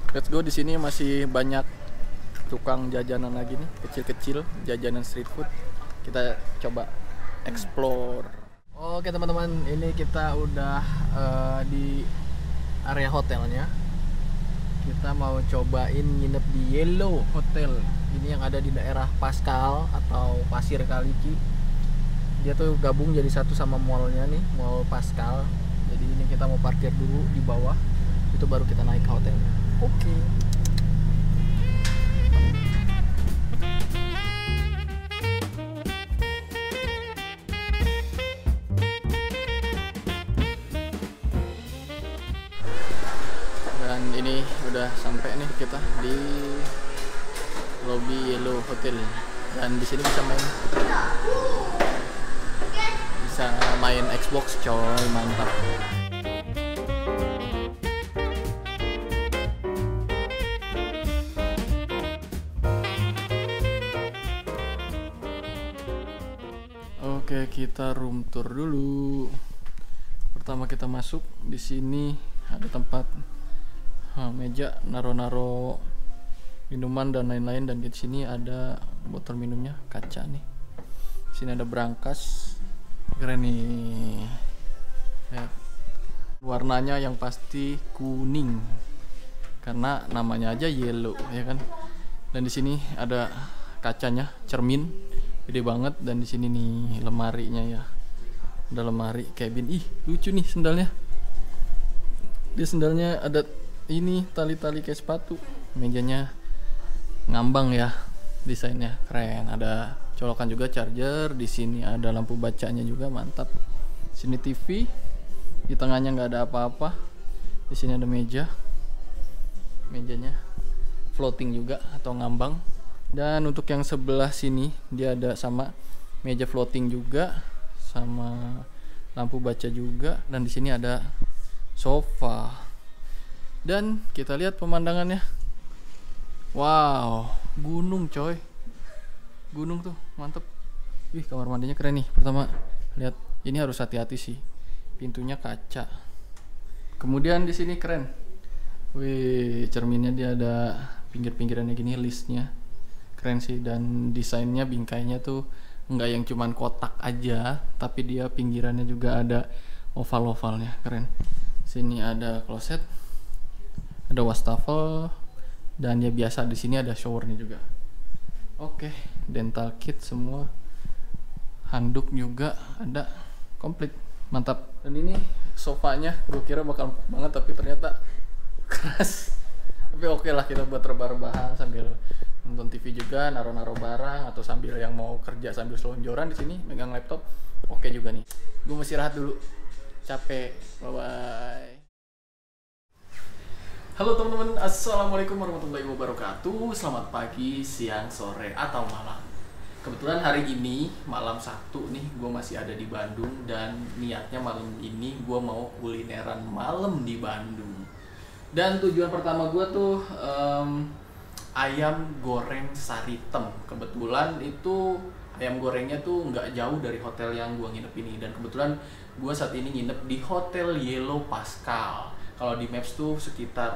Let's go. Di sini masih banyak tukang jajanan lagi nih, kecil-kecil, jajanan street food. Kita coba explore. Oke teman-teman, ini kita udah di area hotelnya. Kita mau cobain nginep di Yellow Hotel. Ini yang ada di daerah Pascal atau Pasir Kaliki. Dia tuh gabung jadi satu sama mallnya nih, Mall Pascal. Jadi ini kita mau parkir dulu di bawah, itu baru kita naik ke hotelnya. Oke. Dan ini udah sampai nih kita di lobby Yellow Hotel. Dan di sini bisa main Xbox, coy, mantap. Oke, kita room tour dulu. Pertama kita masuk, di sini ada tempat meja naro-naro minuman dan lain-lain, dan di sini ada botol minumnya kaca nih. Di sini ada brankas, keren nih. Lihat. Warnanya yang pasti kuning karena namanya aja yellow, ya kan. Dan di sini ada kacanya, cermin gede banget, dan di sini nih lemarinya ya. Ada lemari cabin. Ih, lucu nih sendalnya. Dia sendalnya ada ini tali-tali kayak sepatu. Mejanya ngambang ya, desainnya keren. Ada colokan juga charger. Di sini ada lampu bacanya juga, mantap. Sini TV. Di tengahnya nggak ada apa-apa. Di sini ada meja. Mejanya floating juga atau ngambang. Dan untuk yang sebelah sini dia ada sama meja floating juga, sama lampu baca juga. Dan di sini ada sofa. Dan kita lihat pemandangannya. Wow, gunung coy. Gunung tuh, mantep. Wih, kamar mandinya keren nih. Pertama, lihat, ini harus hati-hati sih. Pintunya kaca. Kemudian di sini keren. Wih, cerminnya dia ada pinggir-pinggirannya gini, listnya. Keren sih, dan desainnya bingkainya tuh nggak yang cuman kotak aja, tapi dia pinggirannya juga ada oval-ovalnya, keren. Sini ada kloset, ada wastafel, dan ya biasa di sini ada showernya juga. Oke, dental kit semua, handuk juga ada, komplit, mantap. Dan ini sofanya, gue kira bakal empuk banget, tapi ternyata keras. Tapi oke lah, kita buat rebah-rebahan sambil nonton TV juga, naro-naro barang, atau sambil yang mau kerja sambil selonjoran di sini megang laptop, oke juga nih. Gue mesti istirahat dulu, capek. Bye bye. Halo teman-teman, assalamualaikum warahmatullahi wabarakatuh. Selamat pagi, siang, sore, atau malam. Kebetulan hari ini malam Sabtu nih, gue masih ada di Bandung, dan niatnya malam ini gue mau kulineran malam di Bandung. Dan tujuan pertama gue tuh ayam goreng Saritem. Kebetulan itu ayam gorengnya tuh nggak jauh dari hotel yang gue nginep ini, dan kebetulan gue saat ini nginep di Hotel Yellow Pascal. Kalau di Maps tuh sekitar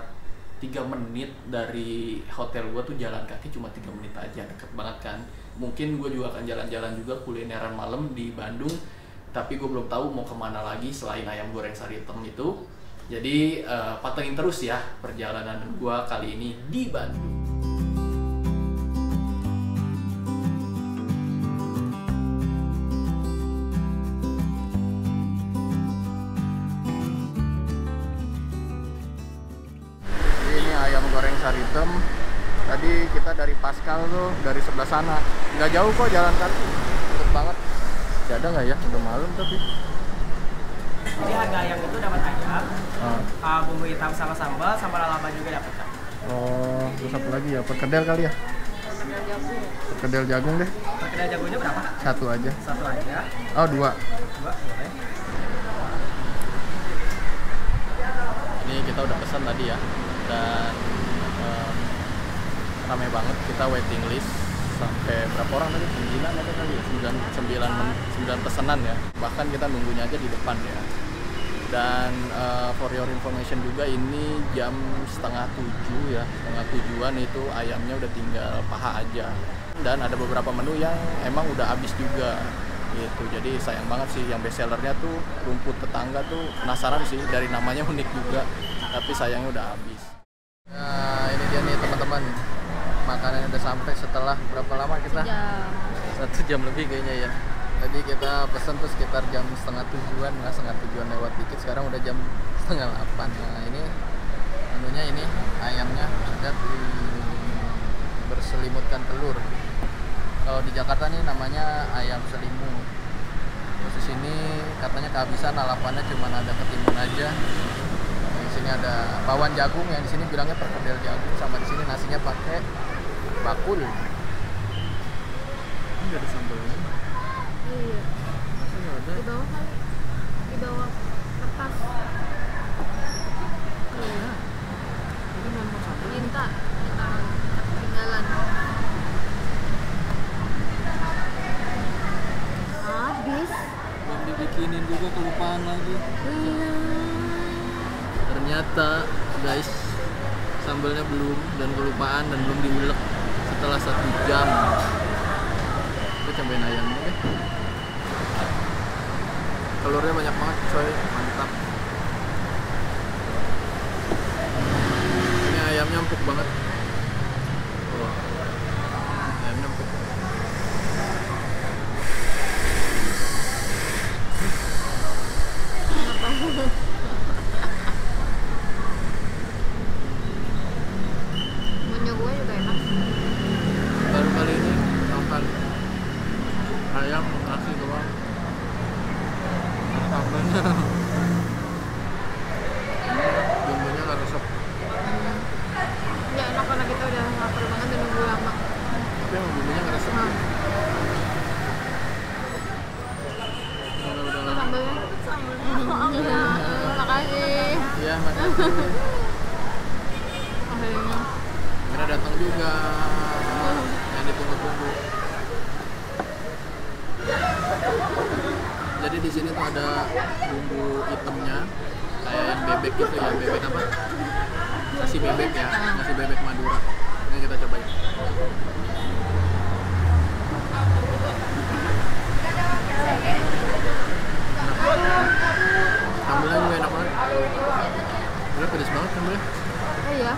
3 menit dari hotel gue tuh, jalan kaki cuma 3 menit aja, deket banget kan. Mungkin gue juga akan jalan-jalan juga kulineran malam di Bandung, tapi gue belum tahu mau kemana lagi selain ayam goreng Saritem itu. Jadi pantengin terus ya perjalanan gue kali ini di Bandung. Saritem. Tadi kita dari Pascal tuh, dari sebelah sana. Nggak jauh kok, jalan kaki. Deket banget. Masih ada nggak ya? Udah malam tapi. Jadi harga ayam itu dapat ayam, bumbu hitam sama sambal, sama lalapa juga dapat. Oh, terus apa lagi ya? Perkedel kali ya? Perkedel jagung. Perkedel jagung deh. Perkedel jagungnya berapa? Satu aja. Satu aja. Oh, dua. Dua, boleh. Ini kita udah pesan tadi ya. Dan ramai banget, kita waiting list sampai berapa orang tadi? 9 ada kali ya? 9 pesanan ya. Bahkan kita nunggunya aja di depan ya. Dan for your information juga, ini jam setengah 7 ya, setengah 7-an itu ayamnya udah tinggal paha aja. Dan ada beberapa menu yang emang udah habis juga gitu. Jadi sayang banget sih, yang best sellernya tuh rumput tetangga tuh, penasaran sih, dari namanya unik juga, tapi sayangnya udah habis. Nah ini dia nih teman-teman, makanannya udah sampai setelah berapa lama kita? 1 jam lebih kayaknya ya. Tadi kita pesen tuh sekitar jam setengah 7-an, nggak setengah 7-an lewat dikit, sekarang udah jam setengah 8. Nah ini menunya, ini ayamnya ada berselimutkan telur. Kalau di Jakarta nih namanya ayam selimut. Terus di sini katanya kehabisan, lalapannya cuma ada ketimun aja. Di sini ada bawang jagung, yang di sini bilangnya perkedel jagung, sama di sini nasinya pakai bakul. Ini ada sambalnya. Iya. Masa nggak ada? Di bawah kali. Di bawah kertas. Iya. Ini memang sambal. Minta ketinggalan. Habis. Belum dibikinin juga, kelupaan lagi. Iya. Ternyata guys, sambalnya belum, dan kelupaan, dan belum diulek setelah 1 jam. Kita cobain ayamnya deh. Telurnya banyak banget coy, mantap. Ini ayamnya empuk banget. Oh, ayamnya empuk. Punya gue juga enak. Baru kali ini makan ayam nasi doang. Sambalnya bumbunya nggak resep. Ya enak karena kita udah lapar banget dan nunggu lama. Tapi emang bumbunya nggak resep. Nah, Udah sambalnya. Iya, makasih. Iya, makasih. Akhirnya. Kira datang juga yang ditunggu-tunggu. Jadi di sini tuh ada bumbu hitamnya, kayak yang bebek gitu ya, bebek apa? Nasi bebek ya, nasi bebek Madura. Ini kita cobain. Sambalnya juga enak banget. Udah pedes banget sambalnya. Oh iya.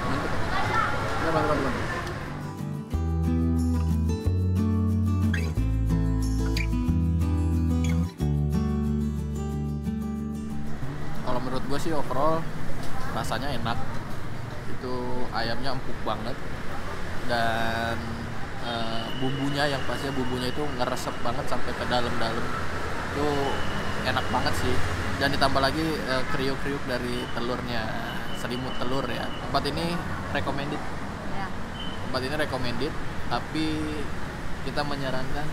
Mantap. Ini mantap. Kalau menurut gue sih overall rasanya enak. Itu ayamnya empuk banget, dan bumbunya, yang pastinya bumbunya itu ngeresep banget sampai ke dalam-dalam. Itu enak banget sih. Dan ditambah lagi kriuk-kriuk dari telurnya, selimut telur ya. Tempat ini recommended. Ya. Tempat ini recommended, tapi kita menyarankan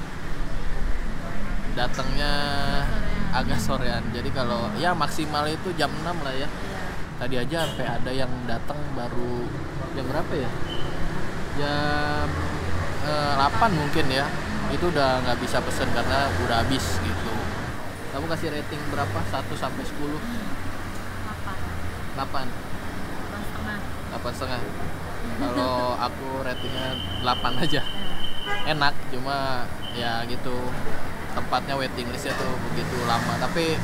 datangnya agak sorean. Jadi kalau ya maksimal itu jam 6 lah ya. Tadi aja sampai ada yang datang baru jam berapa ya? Jam 8 mungkin ya. Itu udah nggak bisa pesen karena udah habis gitu. Kamu kasih rating berapa? 1 sampai 10? 8. 8,5. Kalau aku ratingnya 8 aja. Enak, cuma ya gitu, tempatnya waiting listnya tuh begitu lama, tapi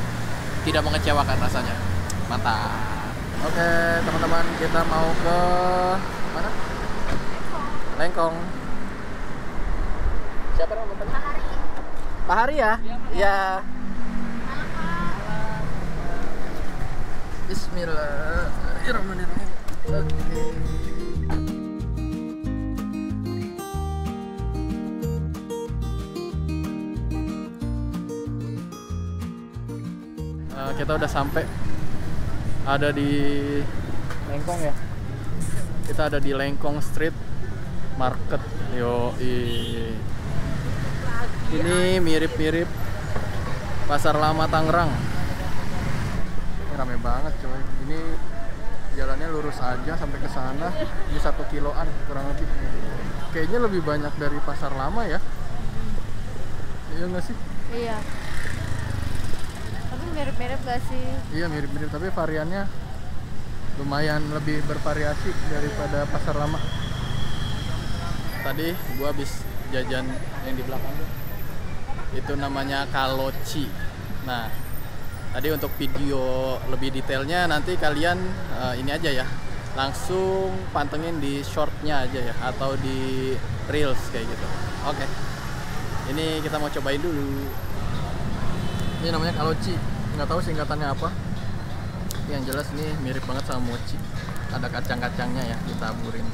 tidak mengecewakan rasanya. Mantap. Oke teman-teman, kita mau ke mana? Lengkong. Siapa nama bapaknya? Pak Hari. Pak Hari ya? Ya. Bismillahirrahmanirrahim. Oke. Kita udah sampai, ada di Lengkong ya. Kita ada di Lengkong Street Market. Ini mirip-mirip Pasar Lama Tangerang. Ini rame banget coy. Ini jalannya lurus aja sampai ke sana. Ini 1 kiloan kurang lebih. Kayaknya lebih banyak dari Pasar Lama ya. Iya nggak sih? Iya. Tapi mirip-mirip gak sih? Iya mirip-mirip, tapi variannya lumayan lebih bervariasi daripada pasar lama. Tadi gua habis jajan yang di belakang tuh, itu namanya Kaloci. Nah tadi untuk video lebih detailnya nanti kalian ini aja ya, langsung pantengin di shortnya aja ya, atau di reels kayak gitu. Oke, ini kita mau cobain dulu. Ini namanya Kaloci, nggak tahu singkatannya apa. Yang jelas ini mirip banget sama mochi, ada kacang-kacangnya ya ditaburin.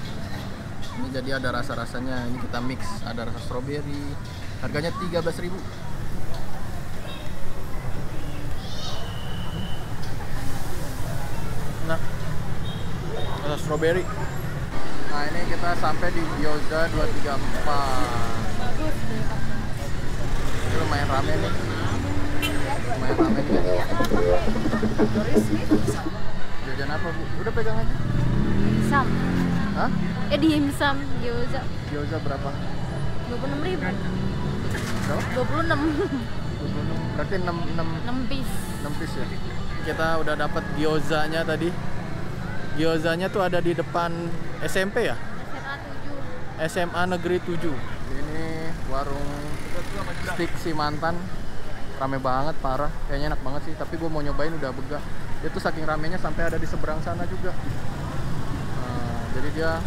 Ini jadi ada rasa-rasanya, ini kita mix, ada rasa strawberry. Harganya 13.000. Nah, rasa strawberry. Nah, ini kita sampai di Gyoza 234. Bagus deh. Ini lumayan rame nih. Lumayan rame nih guys. Jajan apa bu? Udah pegang aja. Dimsum. Hah? Dimsum gyoza. Gyoza berapa? 26.000. Berapa? 26. 26. Berarti 6 piece. 6 piece ya. Kita udah dapat gyozanya tadi. Gyozanya tuh ada di depan SMP ya? SMA Negeri 7. Ini warung steak Simantan. Rame banget, parah. Kayaknya enak banget sih, tapi gue mau nyobain udah begah. Itu saking ramenya sampai ada di seberang sana juga. Jadi dia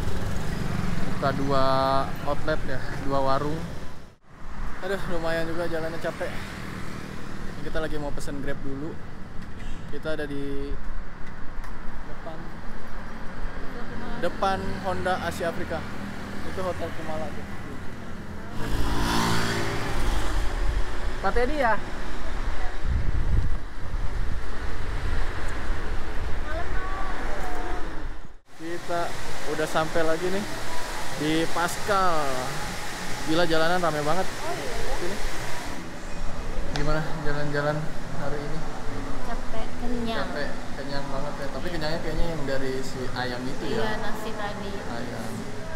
buka 2 outlet ya, 2 warung. Aduh, lumayan juga jalannya, capek. Kita lagi mau pesen Grab dulu. Kita ada di depan Honda Asia Afrika. Itu Hotel Kumala tuh. Pak Teddy ya? Kita udah sampai lagi nih di Pascal. Gila, jalanan rame banget. Sini. Gimana jalan-jalan hari ini? Capek, kenyang. Capek, kenyang banget ya. Tapi kenyangnya kayaknya yang dari si ayam itu ya. Iya, nasi tadi. Ayam.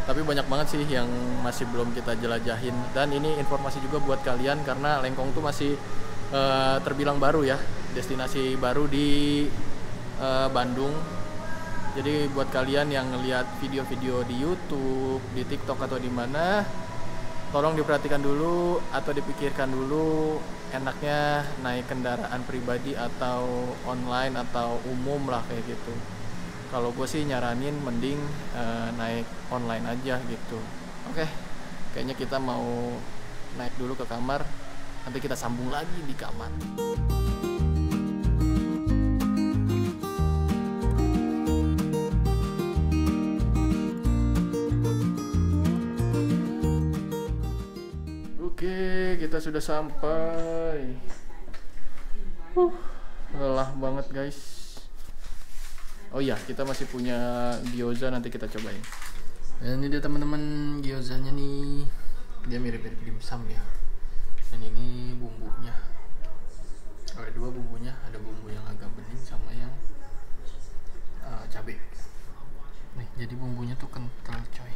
Tapi banyak banget sih yang masih belum kita jelajahin. Dan ini informasi juga buat kalian karena Lengkong tuh masih terbilang baru ya. Destinasi baru di Bandung. Jadi buat kalian yang ngelihat video-video di YouTube, di TikTok atau di mana, tolong diperhatikan dulu atau dipikirkan dulu enaknya naik kendaraan pribadi atau online atau umum lah kayak gitu. Kalau gue sih nyaranin mending naik online aja gitu. Oke, kayaknya kita mau naik dulu ke kamar. Nanti kita sambung lagi di kamar. Oke, kita sudah sampai. Lelah banget guys. Oh iya, kita masih punya gyoza, nanti kita cobain. Dan ini dia teman-teman gyozanya nih. Dia mirip-mirip dimsum ya. Dan ini bumbunya. Ada 2 bumbunya, ada bumbu yang agak bening sama yang cabai. Nih, jadi bumbunya tuh kental coy.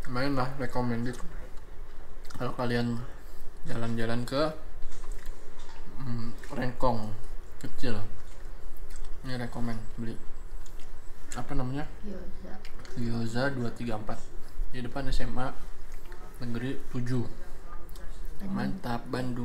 Lumayan lah, recommended kalau kalian jalan-jalan ke Lengkong kecil. Ini rekomend beli. Apa namanya? Gyoza 234 di depan SMA Negeri 7. Mantap Bandung.